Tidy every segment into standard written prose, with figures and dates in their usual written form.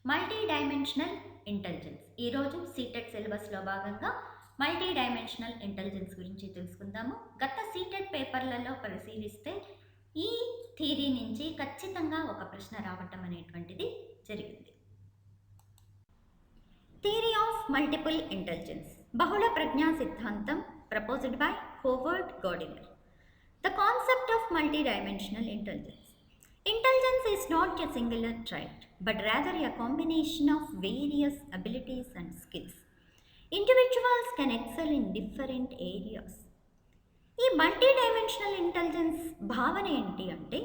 Multi dimensional intelligence. ఈరోజు CTET సిలబస్లో భాగంగా మల్టీ డైమెన్షనల్ ఇంటెలిజెన్స్ గురించి తెలుసుకుందాము. గత సీటెట్ పేపర్లలో పరిశీలిస్తే ఈ థియరీ నుంచి ఖచ్చితంగా ఒక ప్రశ్న రావటం అనేటువంటిది జరిగింది. థియరీ ఆఫ్ మల్టిపుల్ ఇంటెలిజెన్స్, బహుళ ప్రజ్ఞా సిద్ధాంతం, proposed by Howard Gardner. The concept of multidimensional intelligence. Intelligence is not a singular trait, but rather a combination of various abilities and skills. Individuals can excel in different areas. ఈ multi dimensional intelligence భావన ఏంటి అంటే,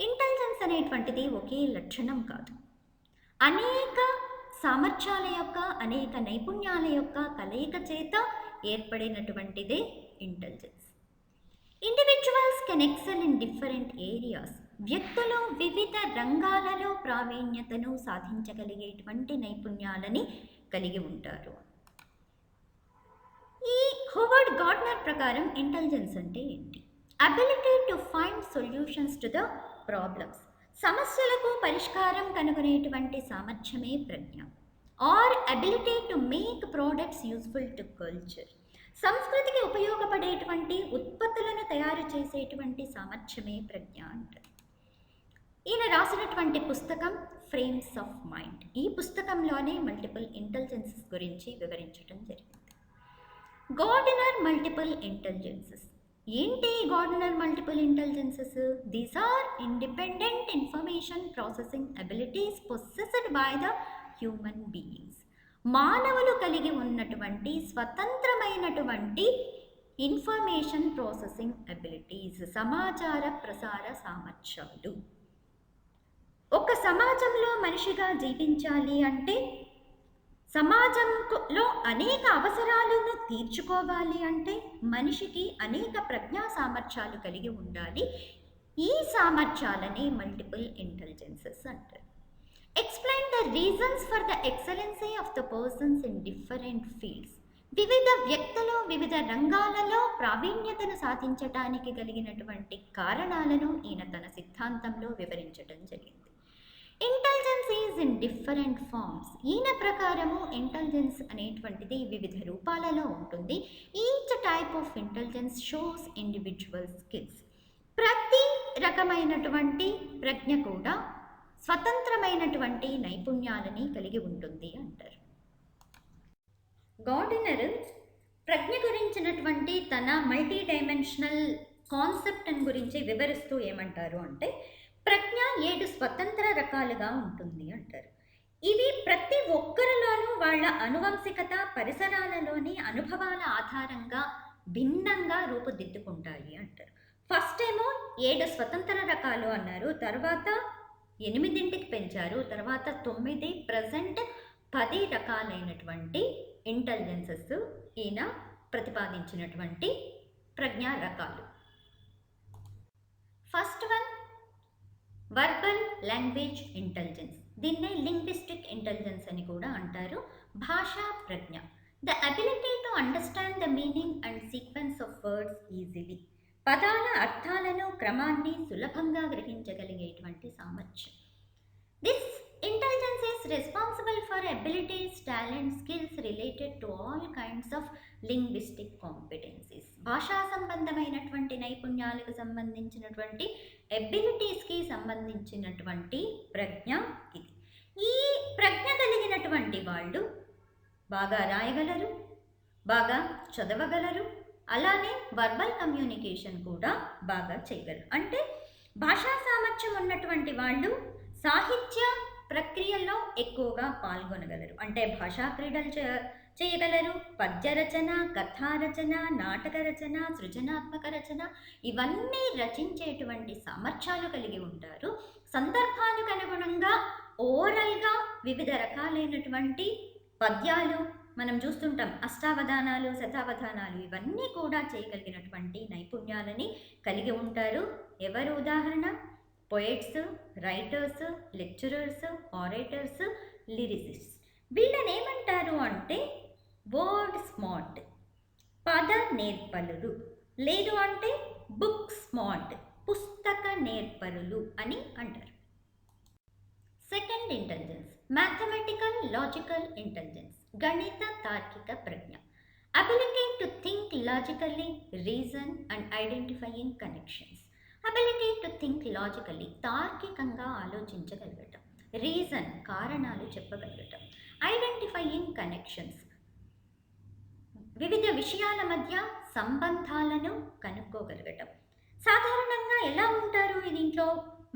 intelligence అనేటువంటిది ఒకే లక్షణం కాదు, అనేక సామర్థ్యాల యొక్క, అనేక నైపుణ్యాల యొక్క కలయిక చేత ఏర్పడినటువంటిదే intelligence. Individuals can excel in different areas. వ్యక్తులు వివిధ రంగాలలో ప్రావీణ్యతను సాధించగలిగేటువంటి నైపుణ్యాలని కలిగి ఉంటారు. ఈ హోవర్డ్ గార్డ్నర్ ప్రకారం ఇంటెలిజెన్స్ అంటే ఏంటి? Ability to find solutions to the problems. సమస్యలకు పరిష్కారం కనుగొనేటువంటి సామర్థ్యమే ప్రజ్ఞ. Or ability to make products useful to culture. సంస్కృతికి ఉపయోగపడేటువంటి ఉత్పత్తులను తయారు చేసేటువంటి సామర్థ్యమే ప్రజ్ఞ అంటారు. ఈయన రాసినటువంటి పుస్తకం ఫ్రేమ్స్ ఆఫ్ మైండ్. ఈ పుస్తకంలోనే మల్టిపుల్ ఇంటెలిజెన్సెస్ గురించి వివరించడం జరిగింది. గార్డినర్ మల్టిపుల్ ఇంటెలిజెన్సెస్ ఏంటి? Gardner multiple intelligences, these are independent information processing abilities possessed by the human beings. మానవులు కలిగి ఉన్నటువంటి స్వతంత్రమైనటువంటి ఇన్ఫర్మేషన్ ప్రాసెసింగ్ అబిలిటీస్, సమాచార ప్రసార సామర్థ్యాలు. ఒక సమాజంలో మనిషిగా జీవించాలి అంటే, సమాజంలో అనేక అవసరాలను తీర్చుకోవాలి అంటే మనిషికి అనేక ప్రజ్ఞా సామర్థ్యాలు కలిగి ఉండాలి. ఈ సామర్థ్యాలని మల్టిపుల్ ఇంటెలిజెన్సెస్ అంటారు. Explain the reasons for the excellency of the persons in different fields. వివిధ వ్యక్తులు వివిధ రంగాలలో ప్రావీణ్యతను సాధించటానికి కలిగినటువంటి కారణాలను ఈయన తన సిద్ధాంతంలో వివరించడం జరిగింది. Intelligence is in different forms. ఈయన ప్రకారము ఇంటెలిజెన్స్ అనేటువంటిది వివిధ రూపాలలో ఉంటుంది. Each type of intelligence shows individual skills. ప్రతి రకమైనటువంటి ప్రజ్ఞ కూడా స్వతంత్రమైనటువంటి నైపుణ్యాలని కలిగి ఉంటుంది అంటారు. గార్డినర్ ప్రజ్ఞ గురించినటువంటి తన మల్టీ డైమెన్షనల్ కాన్సెప్ట్ గురించి వివరిస్తూ ఏమంటారు అంటే, ప్రజ్ఞ 7 స్వతంత్ర రకాలుగా ఉంటుంది అంటారు. ఇవి ప్రతి ఒక్కరిలోనూ వాళ్ళ అనువంశికత, పరిసరాలలోని అనుభవాల ఆధారంగా భిన్నంగా రూపుదిద్దుకుంటాయి అంటారు. ఫస్ట్ ఏమో 7 స్వతంత్ర రకాలు అన్నారు, తర్వాత 8కి పెంచారు, తర్వాత 9, ప్రజెంట్ 10 రకాలైనటువంటి ఇంటెలిజెన్సెస్ ఈయన ప్రతిపాదించినటువంటి ప్రజ్ఞా రకాలు. First one verbal language intelligence. దీన్నే లింగ్విస్టిక్ ఇంటెలిజెన్స్ అని కూడా అంటారు. భాషా ప్రజ్ఞ, the ability to understand the meaning and sequence of words easily. పదాల అర్థాలను, క్రమాన్ని సులభంగా గ్రహించగలిగేటువంటి సామర్థ్యం. This intelligence is responsible for abilities, talent, skills related to all kinds of linguistic competencies. భాషా సంబంధమైనటువంటి నైపుణ్యాలకు సంబంధించినటువంటి ఎబిలిటీస్కి సంబంధించినటువంటి ప్రజ్ఞ ఇది. ఈ ప్రజ్ఞ కలిగినటువంటి వాళ్ళు బాగా రాయగలరు, బాగా చదవగలరు, అలానే వర్బల్ కమ్యూనికేషన్ కూడా బాగా చేయగలరు. అంటే భాషా సామర్థ్యం ఉన్నటువంటి వాళ్ళు సాహిత్య ప్రక్రియల్లో ఎక్కువగా పాల్గొనగలరు. అంటే భాషా క్రీడలు చేయగలరు, పద్య రచన, కథా రచన, నాటక రచన, సృజనాత్మక రచన ఇవన్నీ రచించేటువంటి సామర్థ్యాలు కలిగి ఉంటారు. సందర్భానికి అనుగుణంగా ఓరల్గా వివిధ రకాలైనటువంటి పద్యాలు మనం చూస్తుంటాం, అష్టావధానాలు, శతావధానాలు ఇవన్నీ కూడా చేయగలిగినటువంటి నైపుణ్యాలని కలిగి ఉంటారు. ఎవరు ఉదాహరణ? Poets, writers, lecturers, orators, lyricists. వీళ్ళని ఏమంటారు అంటే వర్డ్ స్మార్ట్, పద నేర్పరులు, లేదు అంటే బుక్ స్మార్ట్, పుస్తక నేర్పరులు అని అంటారు. Second intelligence mathematical logical intelligence, గణిత తార్కిక ప్రజ్ఞ. Ability to think logically, reason and identifying connections. Ability to think logically, తార్కికంగా ఆలోచించగలగటం. రీజన్, కారణాలు చెప్పగలగటం. ఐడెంటిఫైయింగ్ కనెక్షన్స్, వివిధ విషయాల మధ్య సంబంధాలను కనుక్కోగలగటం. సాధారణంగా ఎలా ఉంటారు దీంట్లో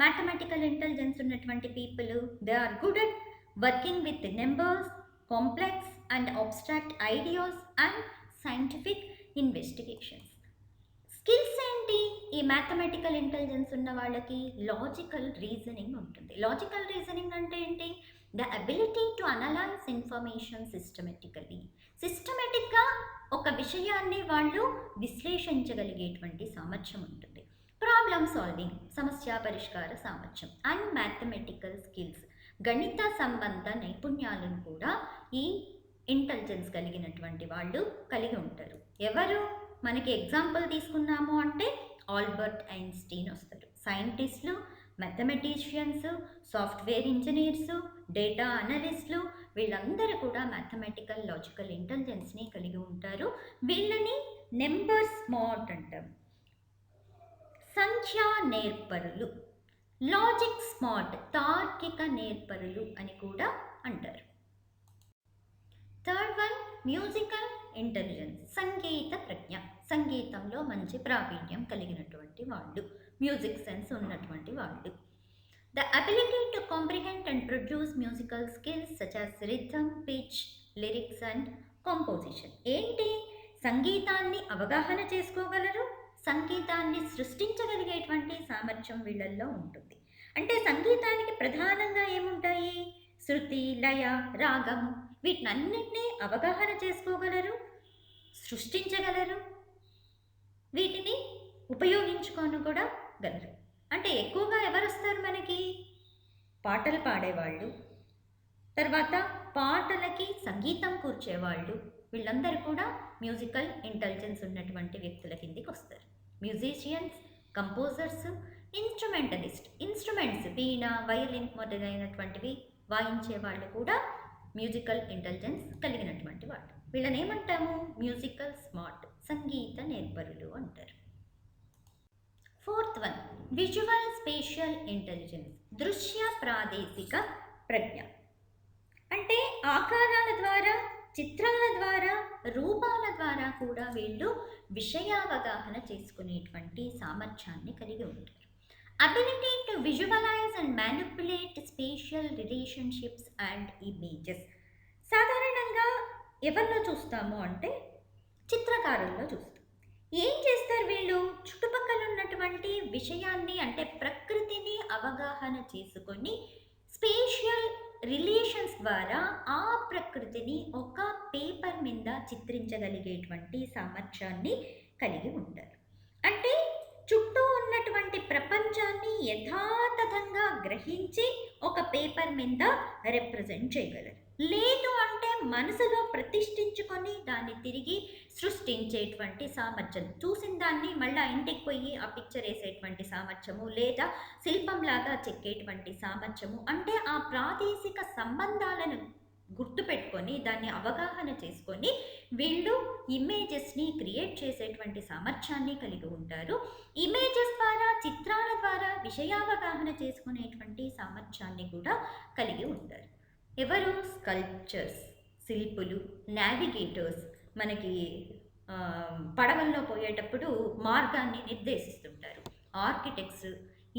మ్యాథమెటికల్ ఇంటెలిజెన్స్ ఉన్నటువంటి people? They are good at working with numbers, complex and abstract ideas and scientific investigations. Skills ఏంటి ఈ మ్యాథమెటికల్ ఇంటెలిజెన్స్ ఉన్న వాళ్ళకి? లాజికల్ రీజనింగ్ ఉంటుంది. లాజికల్ రీజనింగ్ అంటే ఏంటి? The ability to analyse information సిస్టమేటిక్గా ఒక విషయాన్ని వాళ్ళు విశ్లేషించగలిగేటువంటి సామర్థ్యం ఉంటుంది. ప్రాబ్లమ్ సాల్వింగ్, సమస్య పరిష్కార సామర్థ్యం. అండ్ మ్యాథమెటికల్ స్కిల్స్, గణిత సంబంధ నైపుణ్యాలను కూడా ఈ ఇంటెలిజెన్స్ కలిగినటువంటి వాళ్ళు కలిగి ఉంటారు. ఎవరు మనకి ఎగ్జాంపుల్ తీసుకున్నాము అంటే ఆల్బర్ట్ ఐన్స్టీన్ వస్తారు. సైంటిస్టులు, మ్యాథమెటిషియన్స్, సాఫ్ట్వేర్ ఇంజనీర్స్, డేటా అనలిస్టులు, వీళ్ళందరూ కూడా మ్యాథమెటికల్ లాజికల్ ఇంటెలిజెన్స్ని కలిగి ఉంటారు. వీళ్ళని నెంబర్ స్మార్ట్ అంటాం. సంఖ్యా నేర్పరులు, లాజిక్ స్మార్ట్, తార్కిక నేర్పరులు అని కూడా అంటారు. థర్డ్ వన్ మ్యూజికల్ ఇంటెలిజెన్స్, సంగీత ప్రజ్ఞ. సంగీతంలో మంచి ప్రావీణ్యం కలిగినటువంటి వాళ్ళు, మ్యూజిక్ సెన్స్ ఉన్నటువంటి వాళ్ళు. The ability to comprehend and produce musical skills such as rhythm, pitch, lyrics and composition. ఏంటి? సంగీతాన్ని అవగాహన చేసుకోగలరు, సంగీతాన్ని సృష్టించగలిగేటువంటి సామర్థ్యం వీళ్ళల్లో ఉంటుంది. అంటే సంగీతానికి ప్రధానంగా ఏముంటాయి? శృతి, లయ, రాగము, వీటినన్నింటినీ అవగాహన చేసుకోగలరు, సృష్టించగలరు, వీటిని ఉపయోగించుకొని కూడా గలరు. అంటే ఎక్కువగా ఎవరు వస్తారు మనకి? పాటలు పాడేవాళ్ళు, తర్వాత పాటలకి సంగీతం కూర్చేవాళ్ళు, వీళ్ళందరూ కూడా మ్యూజికల్ ఇంటెలిజెన్స్ ఉన్నటువంటి వ్యక్తుల కిందికి వస్తారు. మ్యూజిషియన్స్, కంపోజర్స్, ఇన్స్ట్రుమెంటలిస్ట్, ఇన్స్ట్రుమెంట్స్ వీణ, వయలిన్ మొదలైనటువంటివి వాయించే వాళ్ళు కూడా మ్యూజికల్ ఇంటెలిజెన్స్ కలిగినటువంటి వాళ్ళు. వీళ్ళని ఏమంటాము? మ్యూజికల్ స్మార్ట్, సంగీత నేర్పరులు అంటారు. Fourth one visual spatial intelligence, దృశ్య ప్రాదేశిక ప్రజ్ఞ. అంటే ఆకారాల ద్వారా, చిత్రాల ద్వారా, రూపాల ద్వారా కూడా వీళ్ళు విషయావగాహన చేసుకునేటువంటి సామర్థ్యాన్ని కలిగి ఉంటారు. Ability to visualise and manipulate spatial relationships and images. సాధారణంగా ఎవరిలో చూస్తాము అంటే చిత్రకారుల్లో చూస్తాం. ఏం చేస్తారు వీళ్ళు? చుట్టుపక్కల ఉన్నటువంటి విషయాన్ని అంటే ప్రకృతిని అవగాహన చేసుకొని స్పేషియల్ రిలేషన్స్ ద్వారా ఆ ప్రకృతిని ఒక పేపర్ మీద చిత్రించగలిగేటువంటి సామర్థ్యాన్ని కలిగి ఉంటారు. అంటే చుట్టూ ఉన్నటువంటి ప్రపంచాన్ని యథాతథంగా గ్రహించి ఒక పేపర్ మీద రిప్రజెంట్ చేయగలరు. లేదు అంటే మనసులో ప్రతిష్ఠించుకొని దాన్ని తిరిగి సృష్టించేటువంటి సామర్థ్యం, చూసిన దాన్ని మళ్ళీ ఇంటికి పోయి ఆ పిక్చర్ వేసేటువంటి సామర్థ్యము, లేదా శిల్పంలాగా చెక్కేటువంటి సామర్థ్యము. అంటే ఆ ప్రాదేశిక సంబంధాలను గుర్తుపెట్టుకొని దాన్ని అవగాహన చేసుకొని వీళ్ళు ఇమేజెస్ని క్రియేట్ చేసేటువంటి సామర్థ్యాన్ని కలిగి ఉంటారు. ఇమేజెస్ ద్వారా, చిత్రాల ద్వారా విషయావగాహన చేసుకునేటువంటి సామర్థ్యాన్ని కూడా కలిగి ఉంటారు. ఎవరు? స్కల్ప్చర్స్, శిల్పులు, నావిగేటర్స్, మనకి పడవల్లో పోయేటప్పుడు మార్గాన్ని నిర్దేశిస్తుంటారు. ఆర్కిటెక్ట్స్,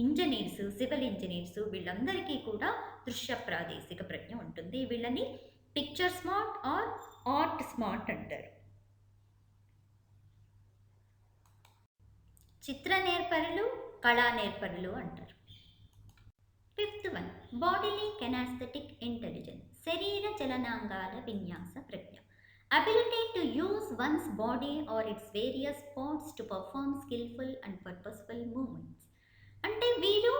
ఇంజనీర్స్, సివిల్ ఇంజనీర్స్, వీళ్ళందరికీ కూడా దృశ్య ప్రాదేశిక ప్రజ్ఞ ఉంటుంది. వీళ్ళని picture smart or art smart అంటారు. చిత్ర నేర్పరులు, కళా నేర్పరులు అంటారు. Fifth one bodily kinesthetic intelligence, శరీర చలనాంగాల విన్యాస ప్రజ్ఞ. Ability to use one's body or its various parts to perform skillful and purposeful movements. అంటే వీరు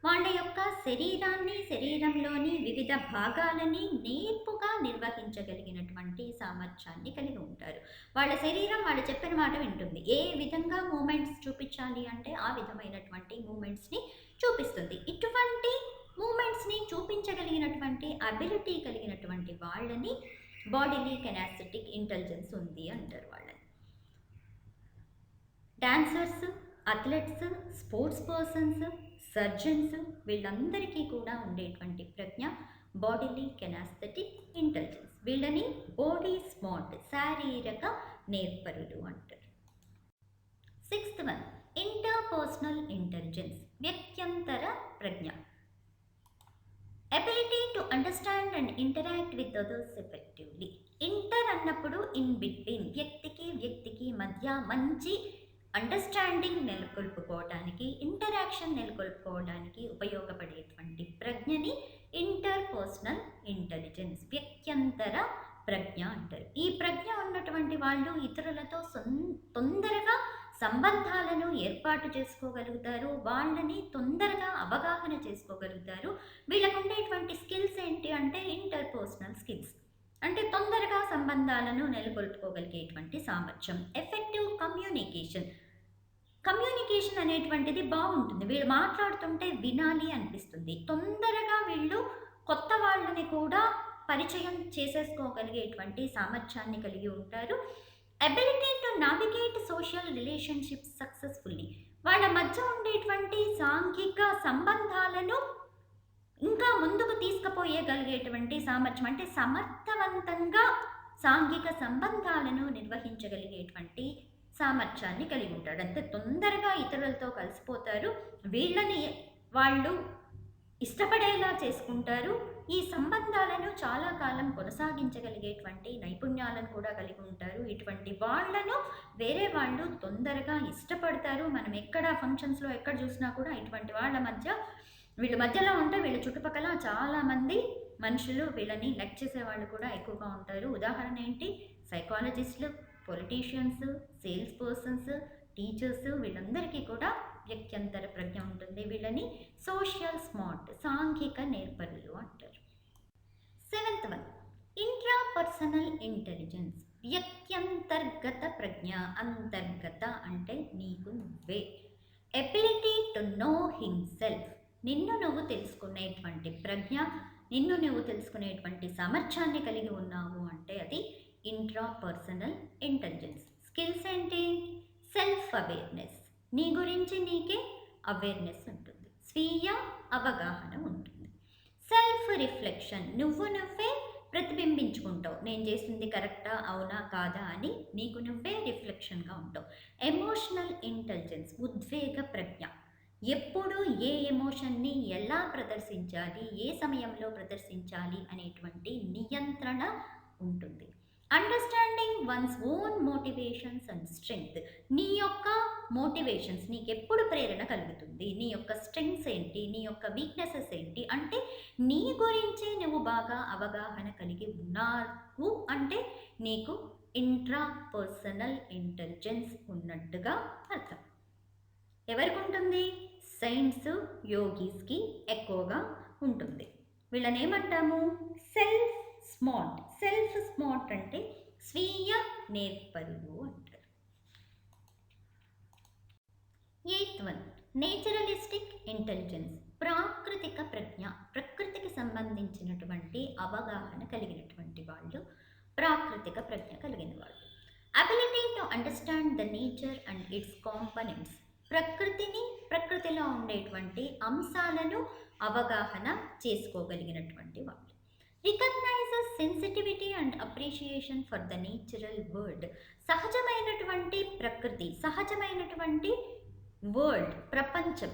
వాళ్ళ యొక్క శరీరాన్ని, శరీరంలోని వివిధ భాగాలని నేర్పుగా నిర్వహించగలిగినటువంటి సామర్థ్యాన్ని కలిగి ఉంటారు. వాళ్ళ శరీరం వాళ్ళు చెప్పిన మాట వింటుంది. ఏ విధంగా మూమెంట్స్ చూపించాలి అంటే ఆ విధమైనటువంటి మూమెంట్స్ని చూపిస్తుంది. ఇటువంటి మూమెంట్స్ని చూపించగలిగినటువంటి అబిలిటీ కలిగినటువంటి వాళ్ళని బాడీలీ కెనాస్థెటిక్ ఇంటెలిజెన్స్ ఉంది అంటారు వాళ్ళని. Dancers, athletes, sports persons, surgeons వీళ్ళందరికీ కూడా ఉండేటువంటి ప్రజ్ఞ బాడీలీ కెనాస్థెటిక్ ఇంటెలిజెన్స్. వీళ్ళని బాడీ స్మార్ట్, శారీరక నేర్పరులు అంటారు. 6th వన్ ఇంటర్పర్సనల్ ఇంటెలిజెన్స్, వ్యక్త్యంతర ప్రజ్ఞ. Ability to understand and interact with others effectively. Inter అన్నప్పుడు ఇన్ బిట్వీన్, వ్యక్తికి మధ్య మంచి అండర్స్టాండింగ్ నెలకొల్పుకోవడానికి, ఇంటరాక్షన్ నెలకొల్పుకోవడానికి ఉపయోగపడేటువంటి ప్రజ్ఞని ఇంటర్పర్సనల్ ఇంటెలిజెన్స్, వ్యక్త్యంతర ప్రజ్ఞ అంటారు. ఈ ప్రజ్ఞ ఉన్నటువంటి వాళ్ళు ఇతరులతో తొందరగా సంబంధాలను ఏర్పాటు చేసుకోగలుగుతారు, వాళ్ళని తొందరగా అవగాహన చేసుకోగలుగుతారు. వీళ్ళకు ఉండేటువంటి స్కిల్స్ ఏంటి అంటే ఇంటర్పర్సనల్ స్కిల్స్, అంటే తొందరగా సంబంధాలను నెలకొల్పుకోగలిగేటువంటి సామర్థ్యం. ఎఫెక్టివ్ కమ్యూనికేషన్ అనేటువంటిది బాగుంటుంది. వీళ్ళు మాట్లాడుతుంటే వినాలి అనిపిస్తుంది. తొందరగా వీళ్ళు కొత్త వాళ్ళని కూడా పరిచయం చేసేసుకోగలిగేటువంటి సామర్థ్యాన్ని కలిగి ఉంటారు. Ability to navigate social relationships successfully. వాళ్ళ మధ్య ఉండేటువంటి సాంఘిక సంబంధాలను ఇంకా ముందుకు తీసుకుపోయగలిగేటువంటి సామర్థ్యం, అంటే సమర్థవంతంగా సాంఘిక సంబంధాలను నిర్వహించగలిగేటువంటి సామర్థ్యాన్ని కలిగి ఉంటాడు. అంతే తొందరగా ఇతరులతో కలిసిపోతారు, వీళ్ళని వాళ్ళు ఇష్టపడేలా చేసుకుంటారు. ఈ సంబంధాలను చాలా కాలం కొనసాగించగలిగేటువంటి నైపుణ్యాలను కూడా కలిగి ఉంటారు. ఇటువంటి వాళ్ళను వేరే వాళ్ళు తొందరగా ఇష్టపడతారు. మనం ఎక్కడ ఫంక్షన్స్లో ఎక్కడ చూసినా కూడా ఇటువంటి వాళ్ళ వీళ్ళ మధ్యలో ఉంటే వీళ్ళ చుట్టుపక్కల చాలామంది మనుషులు వీళ్ళని లైక్ చేసేవాళ్ళు కూడా ఎక్కువగా ఉంటారు. ఉదాహరణ ఏంటి? సైకాలజిస్టులు, పొలిటీషియన్స్, సేల్స్ పర్సన్స్, టీచర్స్ వీళ్ళందరికీ కూడా వ్యక్త్యంతర ప్రజ్ఞ ఉంటుంది. వీళ్ళని సోషల్ స్మార్ట్, సాంఘిక నేర్పరులు అంటారు. 7th వన్ ఇంట్రాపర్సనల్ ఇంటెలిజెన్స్, వ్యక్త్యంతర్గత ప్రజ్ఞ. అంతర్గత అంటే నీకు నువ్వే. ఎబిలిటీ టు నో హిమ్సెల్ఫ్, నిన్ను నువ్వు తెలుసుకునేటువంటి ప్రజ్ఞ, నిన్ను నువ్వు తెలుసుకునేటువంటి సామర్థ్యాన్ని కలిగి ఉన్నావు అంటే అది ఇంట్రాపర్సనల్ ఇంటెలిజెన్స్. స్కిల్స్ ఏంటి? సెల్ఫ్ అవేర్నెస్, నీ గురించి నీకే అవేర్నెస్ ఉంటుంది, స్వీయ అవగాహన ఉంటుంది. సెల్ఫ్ రిఫ్లెక్షన్, నువ్వే ప్రతిబింబించుకుంటావు, నేను చేసింది కరెక్టా అవునా కాదా అని నీకు నువ్వే రిఫ్లెక్షన్గా ఉంటావు. ఎమోషనల్ ఇంటెలిజెన్స్, ఉద్వేగ ప్రజ్ఞ, ఎప్పుడు ఏ ఎమోషన్ని ఎలా ప్రదర్శించాలి, ఏ సమయంలో ప్రదర్శించాలి అనేటువంటి నియంత్రణ ఉంటుంది. Understanding once own motivations and strength, నీ యొక్క మోటివేషన్స్, నీకు ఎప్పుడు ప్రేరణ కలుగుతుంది, నీ యొక్క స్ట్రెంగ్స్ ఏంటి, నీ యొక్క వీక్నెసెస్ ఏంటి అంటే నీ గురించి నువ్వు బాగా అవగాహన కలిగి ఉన్నావు అంటే నీకు ఇంట్రాపర్సనల్ ఇంటెలిజెన్స్ ఉన్నట్టుగా అర్థం. ఎవరికి ఉంటుంది? సైన్స్ యోగీస్కి ఎక్కువగా ఉంటుంది. వీళ్ళని ఏమంటాము? సెల్ఫ్ స్మార్ట్ అంటే స్వీయ నేర్పరులు అంటారు. 8th వన్ నేచురలిస్టిక్ ఇంటెలిజెన్స్, ప్రాకృతిక ప్రజ్ఞ, ప్రకృతికి సంబంధించినటువంటి అవగాహన కలిగినటువంటి వాళ్ళు ప్రాకృతిక ప్రజ్ఞ కలిగిన వాళ్ళు. Ability to understand the nature and its components, ప్రకృతిలో ఉండేటువంటి అంశాలను అవగాహన చేసుకోగలిగినటువంటి వాళ్ళు. Recognizes sensitivity and appreciation for the natural world, సహజమైనటువంటి ప్రకృతి, సహజమైనటువంటి వరల్డ్, ప్రపంచం,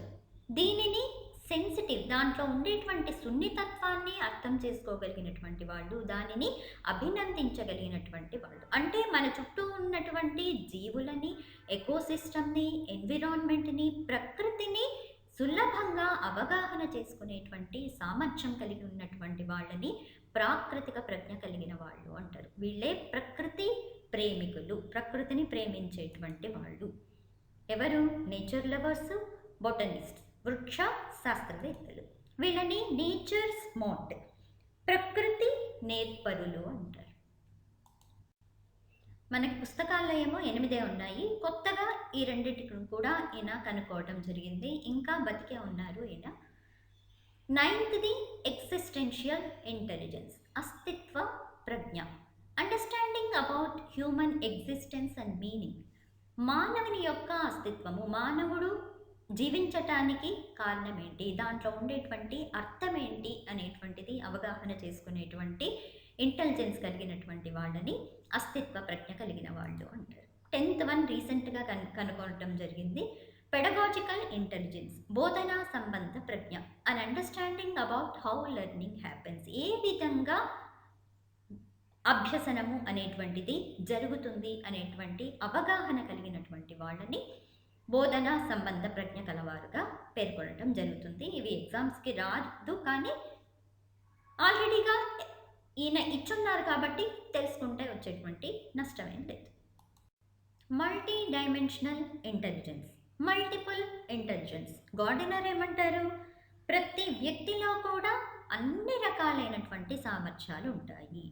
దీనిని సెన్సిటివ్, దాంట్లో ఉండేటువంటి సున్నితత్వాన్ని అర్థం చేసుకోగలిగినటువంటి వాళ్ళు, దానిని అభినందించగలిగినటువంటి వాళ్ళు. అంటే మన చుట్టూ ఉన్నటువంటి జీవులని, ఎకోసిస్టమ్ని, ఎన్విరాన్మెంట్ని, ప్రకృతిని సులభంగా అవగాహన చేసుకునేటువంటి సామర్థ్యం కలిగి ఉన్నటువంటి వాళ్ళని ప్రాకృతిక ప్రజ్ఞ కలిగిన వాళ్ళు అంటారు. వీళ్ళే ప్రకృతి ప్రేమికులు, ప్రకృతిని ప్రేమించేటువంటి వాళ్ళు. ఎవరు? నేచర్ లవర్స్, బొటనిస్ట్, వృక్ష శాస్త్రవేత్తలు. వీళ్ళని నేచర్ స్మార్ట్, ప్రకృతి నేర్పరులు అంటారు. మనకి పుస్తకాల్లో ఏమో 8 ఉన్నాయి, కొత్తగా ఈ రెండింటిని కూడా ఈయన కనుక్కోవడం జరిగింది. ఇంకా బతికే ఉన్నారు ఈయన. నైన్త్ది ఎగ్జిస్టెన్షియల్ ఇంటెలిజెన్స్, అస్తిత్వ ప్రజ్ఞ, understanding about human existence and meaning. మానవుని యొక్క అస్తిత్వము, మానవుడు జీవించటానికి కారణం ఏంటి, దాంట్లో ఉండేటువంటి అర్థం ఏంటి అనేటువంటిది అవగాహన చేసుకునేటువంటి ఇంటెలిజెన్స్ కలిగినటువంటి వాళ్ళని అస్తిత్వ ప్రజ్ఞ కలిగిన వాళ్ళు అంటారు. 10th వన్ రీసెంట్గా కనుగొనడం జరిగింది. పెడగాజికల్ ఇంటెలిజెన్స్, బోధనా సంబంధ ప్రజ్ఞ, and understanding about how learning happens, ఏ విధంగా అభ్యసనము అనేటువంటిది జరుగుతుంది అనేటువంటి అవగాహన కలిగినటువంటి వాళ్ళని బోధనా సంబంధ ప్రజ్ఞ కలవారుగా పేర్కొనడం జరుగుతుంది. ఇవి ఎగ్జామ్స్కి రాదు, కానీ ఆల్రెడీగా ఈయన ఇచ్చున్నారు కాబట్టి తెలుసుకుంటే వచ్చేటువంటి నష్టమేం లేదు. Multi dimensional intelligence, multiple intelligence. Gardner ఏమంటారు, ప్రతి వ్యక్తిలో కూడా అన్ని రకాలైనటువంటి సామర్థ్యాలు ఉంటాయి.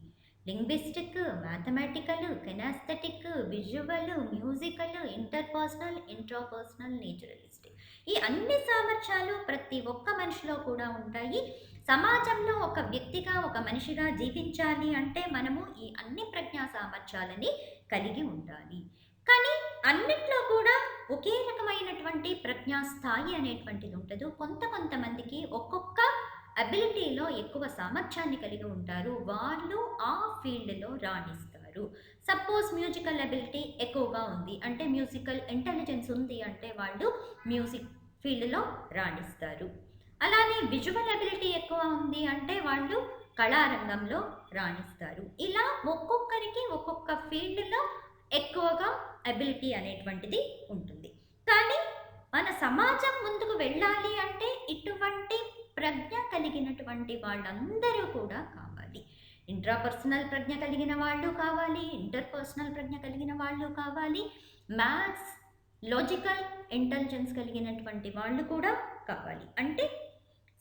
Linguistic, mathematical, kinesthetic, visual, musical, interpersonal, intrapersonal, naturalistic. ఈ అన్ని సామర్థ్యాలు ప్రతి ఒక్క మనిషిలో కూడా ఉంటాయి. సమాజంలో ఒక వ్యక్తిగా, ఒక మనిషిగా జీవించాలి అంటే మనము ఈ అన్ని ప్రజ్ఞా సామర్థ్యాలని కలిగి ఉండాలి. కానీ అన్నిట్లో కూడా ఒకే రకమైనటువంటి ప్రజ్ఞా స్థాయి అనేటువంటిది ఉండదు. కొంతమందికి ఒక్కొక్క అబిలిటీలో ఎక్కువ సామర్థ్యాన్ని కలిగి ఉంటారు, వాళ్ళు ఆ ఫీల్డ్లో రాణిస్తారు. సపోజ్ మ్యూజికల్ అబిలిటీ ఎక్కువగా ఉంది అంటే, మ్యూజికల్ ఇంటెలిజెన్స్ ఉంది అంటే వాళ్ళు మ్యూజిక్ ఫీల్డ్లో రాణిస్తారు. అలానే విజువల్ అబిలిటీ ఎక్కువ ఉంది అంటే వాళ్ళు కళారంగంలో రాణిస్తారు. ఇలా ఒక్కొక్కరికి ఒక్కొక్క ఫీల్డ్లో ఎక్కువగా అబిలిటీ అనేటువంటిది ఉంటుంది. కానీ మన సమాజం ముందుకు వెళ్ళాలి అంటే ఇటువంటి ప్రజ్ఞ కలిగినటువంటి వాళ్ళందరూ కూడా కావాలి. ఇంట్రాపర్సనల్ ప్రజ్ఞ కలిగిన వాళ్ళు కావాలి, ఇంటర్పర్సనల్ ప్రజ్ఞ కలిగిన వాళ్ళు కావాలి, మ్యాథ్స్, లాజికల్ ఇంటెలిజెన్స్ కలిగినటువంటి వాళ్ళు కూడా కావాలి. అంటే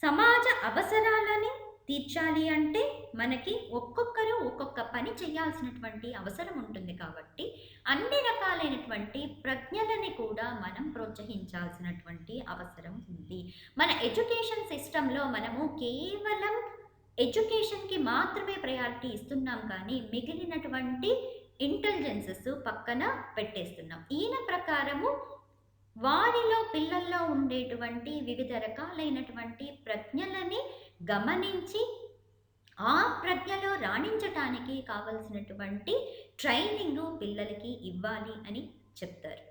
సమాజ అవసరాలని తీర్చాలి అంటే మనకి ఒక్కొక్కరు ఒక్కొక్క పని చేయాల్సినటువంటి అవసరం ఉంటుంది. కాబట్టి అన్ని రకాలైనటువంటి ప్రజ్ఞలని కూడా మనం ప్రోత్సహించాల్సినటువంటి అవసరం ఉంది. మన ఎడ్యుకేషన్ సిస్టంలో మనము కేవలం ఎడ్యుకేషన్కి మాత్రమే ప్రయారిటీ ఇస్తున్నాం, కానీ మిగిలినటువంటి ఇంటెలిజెన్సెస్ పక్కన పెట్టేస్తున్నాం. ఈయన ప్రకారము వారిలో, పిల్లల్లో ఉండేటువంటి వివిధ రకాలైనటువంటి ప్రజ్ఞలని గమనించి ఆ ప్రజ్ఞలో రాణించటానికి కావలసినటువంటి ట్రైనింగ్ పిల్లలకి ఇవ్వాలి అని చెప్తారు.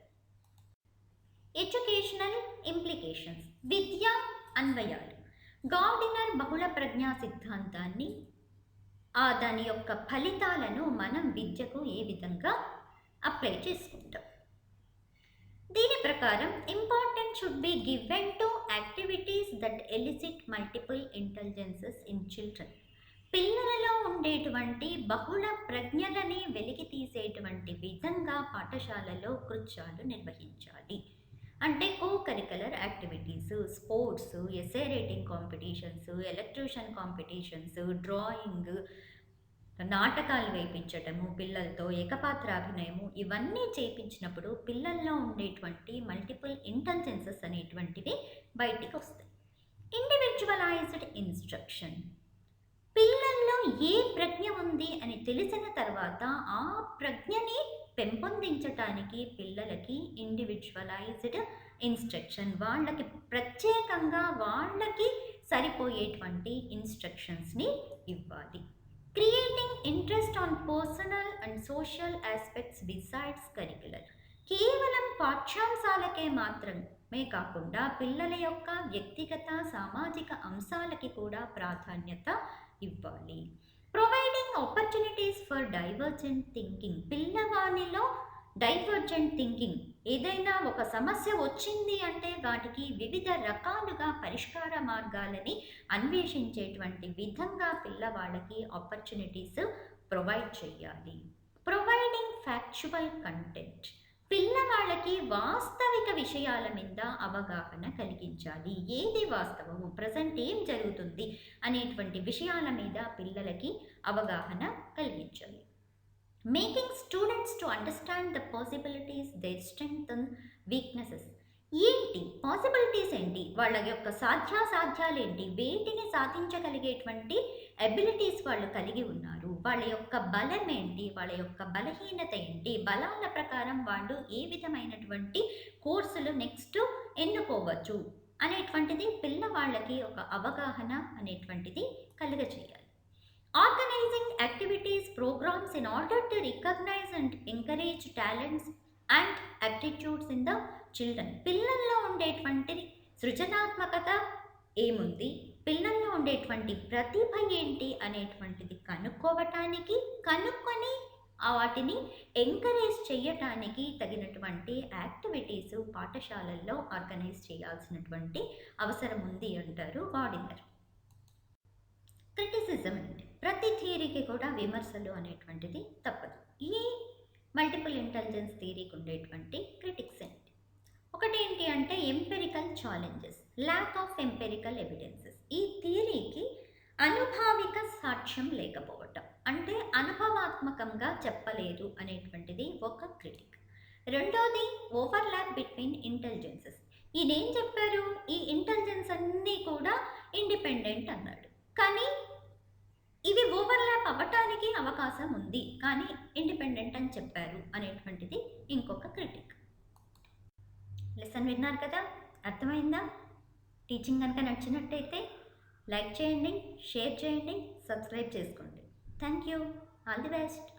ఎడ్యుకేషనల్ ఇంప్లికేషన్స్, విద్యా అన్వయాలు. గార్డెనర్ బహుళ ప్రజ్ఞా సిద్ధాంతాన్ని, దాని యొక్క ఫలితాలను మనం విద్యకు ఏ విధంగా అప్లై చేసుకుంటాం. దీని ప్రకారం importance should be given to activities that illicit multiple intelligences in children. పిల్లలలో ఉండేటువంటి బహుళ ప్రజ్ఞలని వెలికి తీసేటువంటి విధంగా పాఠశాలలో కృత్యాలు నిర్వహించాలి. అంటే co curricular activities, sports, essay writing competitions, elocution competitions, drawing, నాటకాలు వేయించటము, పిల్లలతో ఏకపాత్రాభినయము, ఇవన్నీ చేయించినప్పుడు పిల్లల్లో ఉండేటువంటి మల్టిపుల్ ఇంటెలిజెన్సెస్ అనేటువంటివి బయటికి వస్తాయి. ఇండివిజువలైజ్డ్ ఇన్స్ట్రక్షన్, పిల్లల్లో ఏ ప్రజ్ఞ ఉంది అని తెలిసిన తర్వాత ఆ ప్రజ్ఞని పెంపొందించటానికి పిల్లలకి ఇండివిజువలైజ్డ్ ఇన్స్ట్రక్షన్, వాళ్ళకి ప్రత్యేకంగా వాళ్ళకి సరిపోయేటువంటి ఇన్స్ట్రక్షన్స్ని ఇవ్వాలి. Creating interest on personal and social aspects besides curricular, కేవలం పాఠ్యాంశాలకే మాత్రమే కాకుండా పిల్లల యొక్క వ్యక్తిగత సామాజిక అంశాలకి కూడా ప్రాధాన్యత ఇవ్వాలి. Providing opportunities for divergent thinking, పిల్లవానిలో డైవర్జెంట్ థింకింగ్, ఏదైనా ఒక సమస్య వచ్చింది అంటే వాటికి వివిధ రకాలుగా పరిష్కార మార్గాలని అన్వేషించేటువంటి విధంగా పిల్లవాళ్ళకి ఆపర్చునిటీస్ ప్రొవైడ్ చేయాలి. ప్రొవైడింగ్ ఫ్యాక్చువల్ కంటెంట్, పిల్లవాళ్ళకి వాస్తవిక విషయాల మీద అవగాహన కలిగించాలి. ఏది వాస్తవము, ప్రజెంట్ ఏం జరుగుతుంది అనేటువంటి విషయాల మీద పిల్లలకి అవగాహన కలిగించాలి. Making students to understand the possibilities, there strength and weaknesses, ఏంటి పాసిబిలిటీస్ ఏంటి, వాళ్ళ యొక్క సాధ్యాసాధ్యాలు ఏంటి, వేటిని సాధించగలిగేటువంటి ఎబిలిటీస్ వాళ్ళు కలిగి ఉన్నారు, వాళ్ళ యొక్క బలం ఏంటి, వాళ్ళ యొక్క బలహీనత ఏంటి, బలాల ప్రకారం వాళ్ళు ఏ విధమైనటువంటి కోర్సులు నెక్స్ట్ ఎన్నుకోవచ్చు అనేటువంటిది పిల్లవాళ్ళకి ఒక అవగాహన అనేటువంటిది కలుగజేయాలి. Organizing activities programs in order to recognize and encourage talents and aptitudes in the children. పిల్లల్లో ఉండేటువంటి సృజనాత్మకత ఏముంది, పిల్లల్లో ఉండేటువంటి ప్రతిభ ఏంటి అనేటువంటిది కనుక్కొని వాటిని ఎంకరేజ్ చేయటానికి తగినటువంటి యాక్టివిటీస్ పాఠశాలల్లో ఆర్గనైజ్ చేయాల్సినటువంటి అవసరం ఉంది అంటారు గార్డినర్. క్రిటిసిజం అంటే ప్రతి థియరీకి కూడా విమర్శలు అనేటువంటిది తప్పదు. ఈ మల్టిపుల్ ఇంటెలిజెన్స్ థియరీకి ఉండేటువంటి క్రిటిక్స్ ఏంటి? ఒకటి ఏంటి అంటే empirical challenges, lack of empirical evidences. ఈ థియరీకి అనుభావిక సాక్ష్యం లేకపోవటం, అంటే అనుభవాత్మకంగా చెప్పలేదు అనేటువంటిది ఒక క్రిటిక్. రెండోది ఓవర్లాప్ బిట్వీన్ ఇంటెలిజెన్సెస్. ఈయనేం చెప్పారు, ఈ ఇంటెలిజెన్స్ అన్నీ కూడా ఇండిపెండెంట్ అన్నాడు, కానీ ఇవి ఓవర్లాప్ అవ్వటానికి అవకాశం ఉంది, కానీ ఇండిపెండెంట్ అని చెప్పారు అనేటువంటిది ఇంకొక క్రిటిక్. లెసన్ విన్నారు కదా, అర్థమైందా? టీచింగ్ కనుక నచ్చినట్టయితే లైక్ చేయండి, షేర్ చేయండి, సబ్స్క్రైబ్ చేసుకోండి. Thank you, all the best.